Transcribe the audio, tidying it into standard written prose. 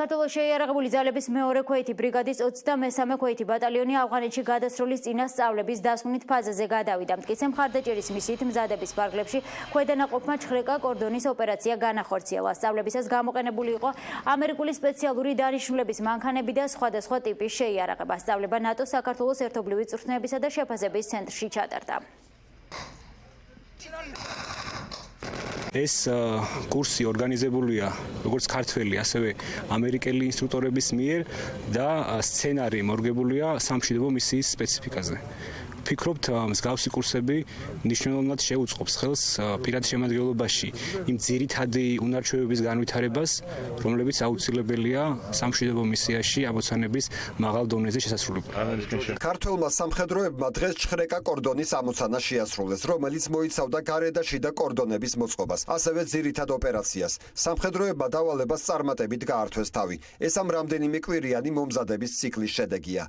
საქართველოს შეიარაღებული ძალების მეორე ქვეითი ბრიგადის 23 ქვეითი ბატალიონი ავღანეთში გადასროლის წინასწავლების დასვენით ფაზაზე გადავიდა. მტკიცე მხარდაჭერის მისით მზადების ფარგლებში ქვედანაყოფმა ჩხრეკა კორდონის ოპერაცია განახორციელა. სწავლებისას გამოყენებული იყო ამერიკული სპეციალური დანიშნულების მანქანები და სხვადასხვა ტიპის შეიარაღება. სწავლება ნატოს საქართველოს ერთობლივი წვრთნებისა და შეფასების ცენტრში ჩატარდა. ეს კურსი ორგანიზებულია როგორც ქართველი, ასევე ამერიკელი ინსტრუქტორების მიერ და სცენარი მორგებულია სამშვიდობო მისიის სპეციფიკაზე. ვფიქრობთ, მსგავსი კურსები მნიშვნელოვნად შეუწყობს ხელს პირად შემადგენლობაში იმ ძირითადი უნარჩვევების განვითარებას, რომლებიც აუცილებელია სამშვიდობო მისიაში ამოცანების მაღალ დონეზე შესასრულებლად. ქართველმა სამხედროებმა დღეს ჩხრეკა კორდონის ამოცანა შეასრულეს, რომელიც მოიცავდა გარე და შიდა კორდონების მოწყობას, ასევე ძირითად ოპერაციას. სამხედროებმა დავალებას წარმატებით გაართვეს თავი. ეს ამ რამდენიმე კვირიანი მომზადების ციკლის შედეგია.